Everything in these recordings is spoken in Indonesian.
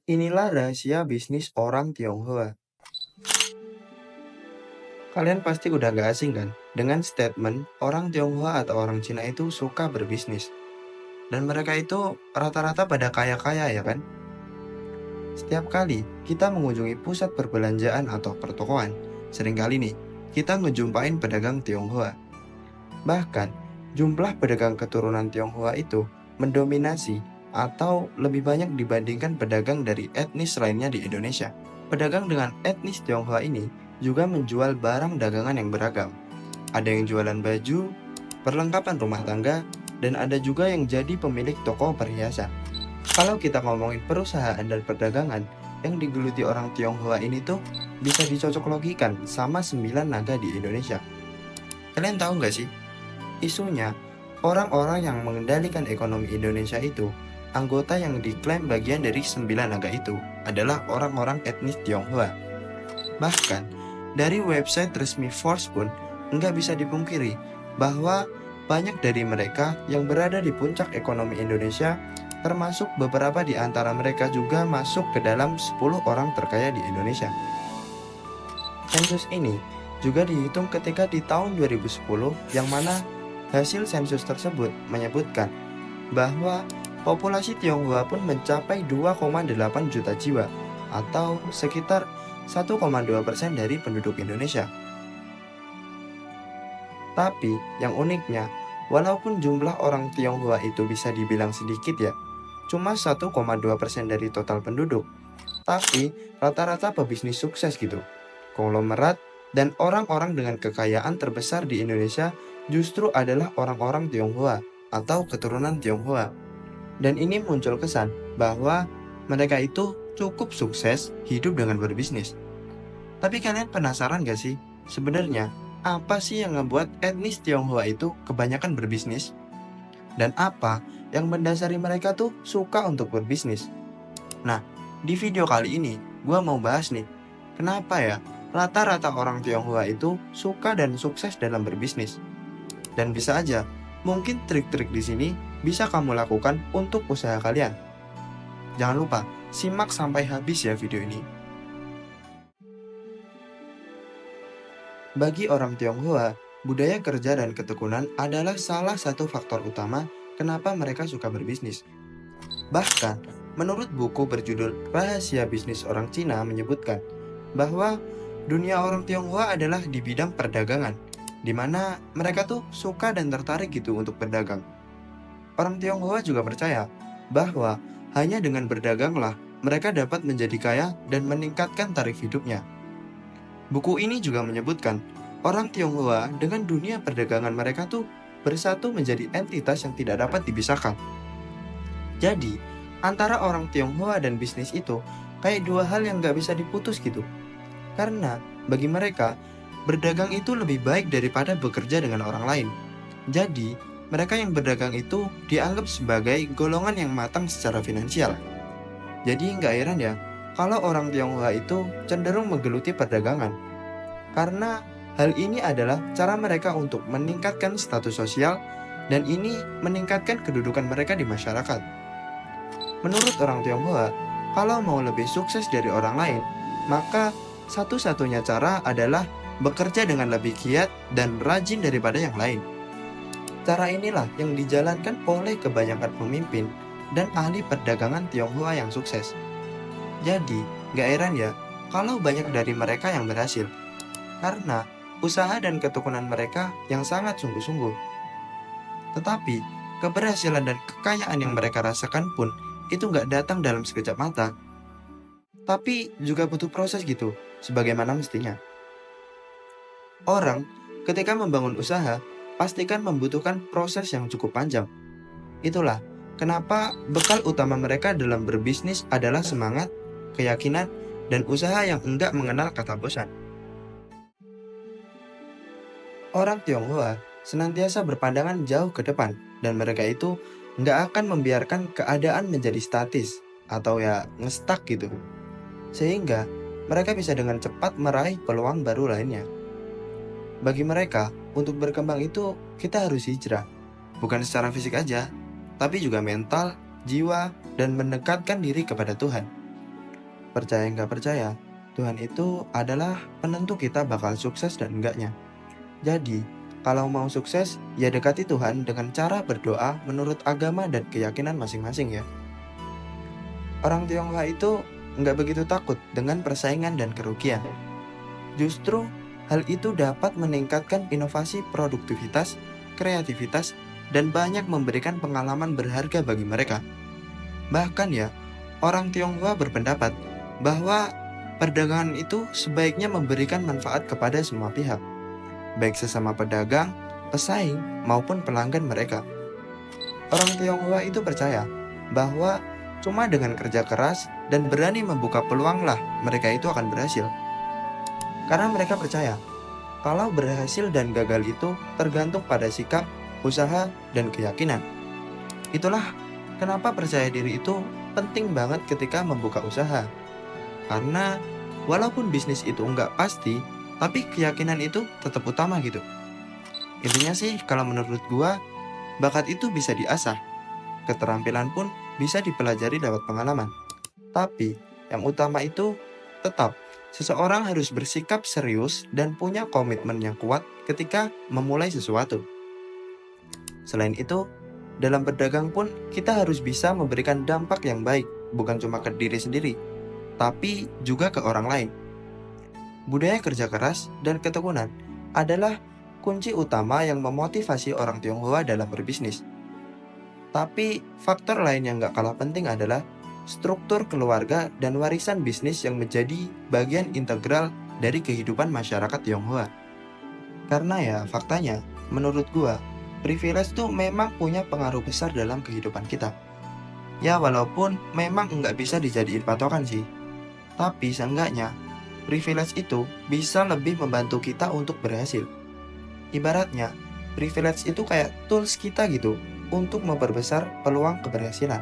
Inilah rahasia bisnis orang Tionghoa. Kalian pasti udah gak asing kan dengan statement orang Tionghoa atau orang Cina itu suka berbisnis. Dan mereka itu rata-rata pada kaya-kaya ya kan? Setiap kali kita mengunjungi pusat perbelanjaan atau pertokoan, seringkali nih kita ngejumpain pedagang Tionghoa. Bahkan, jumlah pedagang keturunan Tionghoa itu mendominasi atau lebih banyak dibandingkan pedagang dari etnis lainnya di Indonesia. Pedagang dengan etnis Tionghoa ini juga menjual barang dagangan yang beragam. Ada yang jualan baju, perlengkapan rumah tangga, dan ada juga yang jadi pemilik toko perhiasan. Kalau kita ngomongin perusahaan dan perdagangan yang digeluti orang Tionghoa ini tuh bisa dicocok logikan sama 9 naga di Indonesia. Kalian tahu nggak sih? Isunya, orang-orang yang mengendalikan ekonomi Indonesia itu, anggota yang diklaim bagian dari 9 naga itu adalah orang-orang etnis Tionghoa. Bahkan, dari website resmi Forbes pun nggak bisa dipungkiri bahwa banyak dari mereka yang berada di puncak ekonomi Indonesia, termasuk beberapa di antara mereka juga masuk ke dalam 10 orang terkaya di Indonesia. Sensus ini juga dihitung ketika di tahun 2010 yang mana hasil sensus tersebut menyebutkan bahwa populasi Tionghoa pun mencapai 2,8 juta jiwa atau sekitar 1,2% dari penduduk Indonesia. Tapi yang uniknya, walaupun jumlah orang Tionghoa itu bisa dibilang sedikit ya, cuma 1,2% dari total penduduk, tapi rata-rata pebisnis sukses gitu. Konglomerat dan orang-orang dengan kekayaan terbesar di Indonesia justru adalah orang-orang Tionghoa atau keturunan Tionghoa. Dan ini muncul kesan bahwa mereka itu cukup sukses hidup dengan berbisnis. Tapi kalian penasaran gak sih? Sebenarnya apa sih yang membuat etnis Tionghoa itu kebanyakan berbisnis? Dan apa yang mendasari mereka tuh suka untuk berbisnis? Nah, di video kali ini gue mau bahas nih, kenapa ya rata-rata orang Tionghoa itu suka dan sukses dalam berbisnis. Dan bisa aja, mungkin trik-trik di sini bisa kamu lakukan untuk usaha kalian. Jangan lupa, simak sampai habis ya video ini. Bagi orang Tionghoa, budaya kerja dan ketekunan adalah salah satu faktor utama kenapa mereka suka berbisnis. Bahkan, menurut buku berjudul Rahasia Bisnis Orang Cina menyebutkan bahwa dunia orang Tionghoa adalah di bidang perdagangan, di mana mereka tuh suka dan tertarik gitu untuk berdagang. Orang Tionghoa juga percaya bahwa hanya dengan berdaganglah mereka dapat menjadi kaya dan meningkatkan taraf hidupnya. Buku ini juga menyebutkan orang Tionghoa dengan dunia perdagangan mereka tuh bersatu menjadi entitas yang tidak dapat dipisahkan. Jadi, antara orang Tionghoa dan bisnis itu kayak dua hal yang gak bisa diputus gitu. Karena bagi mereka, berdagang itu lebih baik daripada bekerja dengan orang lain. Jadi, mereka yang berdagang itu dianggap sebagai golongan yang matang secara finansial. Jadi nggak heran ya, kalau orang Tionghoa itu cenderung menggeluti perdagangan. Karena hal ini adalah cara mereka untuk meningkatkan status sosial dan ini meningkatkan kedudukan mereka di masyarakat. Menurut orang Tionghoa, kalau mau lebih sukses dari orang lain, maka satu-satunya cara adalah bekerja dengan lebih giat dan rajin daripada yang lain. Cara inilah yang dijalankan oleh kebanyakan pemimpin dan ahli perdagangan Tionghoa yang sukses. Jadi, gak heran ya kalau banyak dari mereka yang berhasil. Karena usaha dan ketekunan mereka yang sangat sungguh-sungguh. Tetapi, keberhasilan dan kekayaan yang mereka rasakan pun itu gak datang dalam sekejap mata. Tapi juga butuh proses gitu, sebagaimana mestinya. Orang, ketika membangun usaha, pastikan membutuhkan proses yang cukup panjang. Itulah kenapa bekal utama mereka dalam berbisnis adalah semangat, keyakinan, dan usaha yang enggak mengenal kata bosan. Orang Tionghoa senantiasa berpandangan jauh ke depan, dan mereka itu nggak akan membiarkan keadaan menjadi statis atau ya ngestak gitu. Sehingga mereka bisa dengan cepat meraih peluang baru lainnya. Bagi mereka, untuk berkembang itu kita harus hijrah. Bukan secara fisik aja, tapi juga mental, jiwa, dan mendekatkan diri kepada Tuhan. Percaya nggak percaya, Tuhan itu adalah penentu kita bakal sukses dan enggaknya. Jadi, kalau mau sukses, ya dekati Tuhan dengan cara berdoa menurut agama dan keyakinan masing-masing ya. Orang Tionghoa itu nggak begitu takut dengan persaingan dan kerugian. Justru, hal itu dapat meningkatkan inovasi produktivitas, kreativitas, dan banyak memberikan pengalaman berharga bagi mereka. Bahkan ya, orang Tionghoa berpendapat bahwa perdagangan itu sebaiknya memberikan manfaat kepada semua pihak, baik sesama pedagang, pesaing, maupun pelanggan mereka. Orang Tionghoa itu percaya bahwa cuma dengan kerja keras dan berani membuka peluanglah mereka itu akan berhasil. Karena mereka percaya kalau berhasil dan gagal itu tergantung pada sikap, usaha, dan keyakinan. Itulah kenapa percaya diri itu penting banget ketika membuka usaha. Karena walaupun bisnis itu nggak pasti, tapi keyakinan itu tetap utama gitu. Intinya sih kalau menurut gua, bakat itu bisa diasah. Keterampilan pun bisa dipelajari lewat pengalaman. Tapi yang utama itu tetap seseorang harus bersikap serius dan punya komitmen yang kuat ketika memulai sesuatu. Selain itu, dalam berdagang pun kita harus bisa memberikan dampak yang baik, bukan cuma ke diri sendiri, tapi juga ke orang lain. Budaya kerja keras dan ketekunan adalah kunci utama yang memotivasi orang Tionghoa dalam berbisnis. Tapi faktor lain yang gak kalah penting adalah struktur keluarga dan warisan bisnis yang menjadi bagian integral dari kehidupan masyarakat Tionghoa. Karena ya faktanya, menurut gua, privilege tuh memang punya pengaruh besar dalam kehidupan kita. Ya walaupun memang nggak bisa dijadiin patokan sih, tapi seenggaknya privilege itu bisa lebih membantu kita untuk berhasil. Ibaratnya, privilege itu kayak tools kita gitu untuk memperbesar peluang keberhasilan.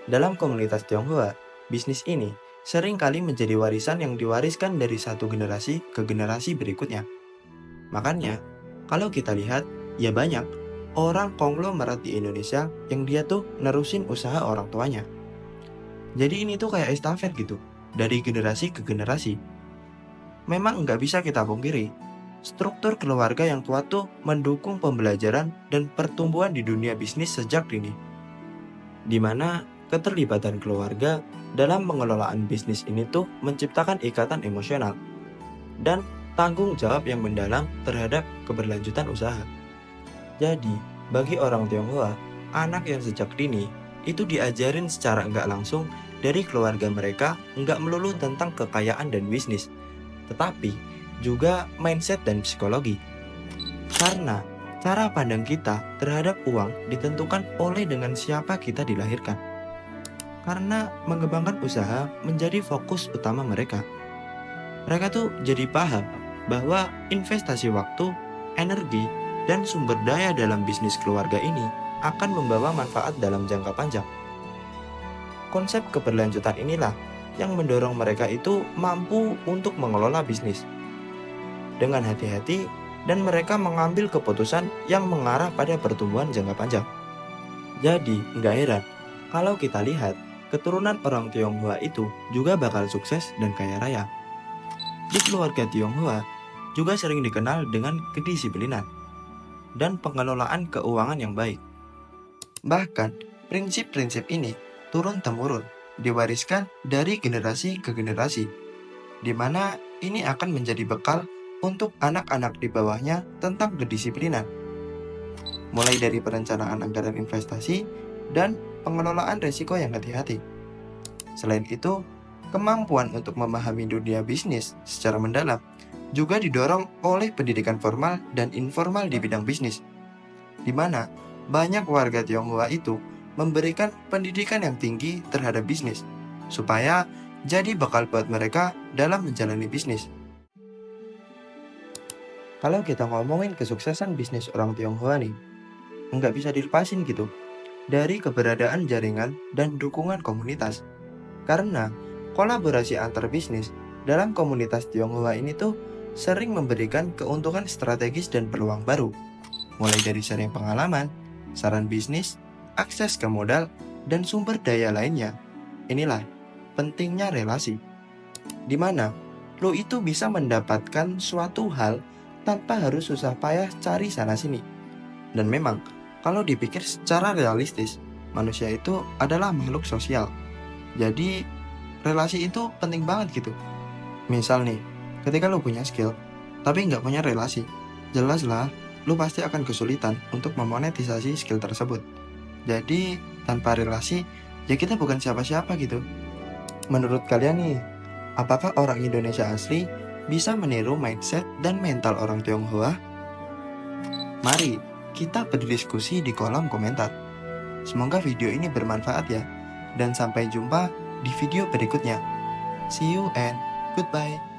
Dalam komunitas Tionghoa, bisnis ini sering kali menjadi warisan yang diwariskan dari satu generasi ke generasi berikutnya. Makanya, kalau kita lihat, ya banyak orang konglomerat di Indonesia yang dia tuh nerusin usaha orang tuanya. Jadi ini tuh kayak estafet gitu, dari generasi ke generasi. Memang nggak bisa kita pungkiri, struktur keluarga yang kuat tuh mendukung pembelajaran dan pertumbuhan di dunia bisnis sejak dini. Di mana keterlibatan keluarga dalam pengelolaan bisnis ini tuh menciptakan ikatan emosional dan tanggung jawab yang mendalam terhadap keberlanjutan usaha. Jadi, bagi orang Tionghoa, anak yang sejak dini itu diajarin secara nggak langsung dari keluarga mereka nggak melulu tentang kekayaan dan bisnis, tetapi juga mindset dan psikologi. Karena cara pandang kita terhadap uang ditentukan oleh dengan siapa kita dilahirkan. Karena mengembangkan usaha menjadi fokus utama mereka. Mereka tuh jadi paham bahwa investasi waktu, energi, dan sumber daya dalam bisnis keluarga ini akan membawa manfaat dalam jangka panjang. Konsep keberlanjutan inilah yang mendorong mereka itu mampu untuk mengelola bisnis dengan hati-hati dan mereka mengambil keputusan yang mengarah pada pertumbuhan jangka panjang. Jadi, nggak heran kalau kita lihat keturunan orang Tionghoa itu juga bakal sukses dan kaya raya. Di keluarga Tionghoa juga sering dikenal dengan kedisiplinan dan pengelolaan keuangan yang baik. Bahkan, prinsip-prinsip ini turun-temurun diwariskan dari generasi ke generasi, di mana ini akan menjadi bekal untuk anak-anak di bawahnya tentang kedisiplinan. Mulai dari perencanaan anggaran investasi dan pengelolaan risiko yang hati-hati. Selain itu, kemampuan untuk memahami dunia bisnis secara mendalam juga didorong oleh pendidikan formal dan informal di bidang bisnis, di mana banyak warga Tionghoa itu memberikan pendidikan yang tinggi terhadap bisnis, supaya jadi bekal buat mereka dalam menjalani bisnis. Kalau kita ngomongin kesuksesan bisnis orang Tionghoa nih, nggak bisa dilepasin gitu dari keberadaan jaringan dan dukungan komunitas. Karena kolaborasi antar bisnis dalam komunitas Tionghoa ini tuh sering memberikan keuntungan strategis dan peluang baru. Mulai dari sharing pengalaman, saran bisnis, akses ke modal, dan sumber daya lainnya. Inilah pentingnya relasi, di mana lo itu bisa mendapatkan suatu hal tanpa harus susah payah cari sana-sini. Dan memang, kalau dipikir secara realistis, manusia itu adalah makhluk sosial. Jadi, relasi itu penting banget gitu. Misal nih, ketika lo punya skill, tapi nggak punya relasi, jelaslah lo pasti akan kesulitan untuk memonetisasi skill tersebut. Jadi, tanpa relasi, ya kita bukan siapa-siapa gitu. Menurut kalian nih, apakah orang Indonesia asli bisa meniru mindset dan mental orang Tionghoa? Mari kita berdiskusi di kolom komentar. Semoga video ini bermanfaat ya. Dan sampai jumpa di video berikutnya. See you and goodbye.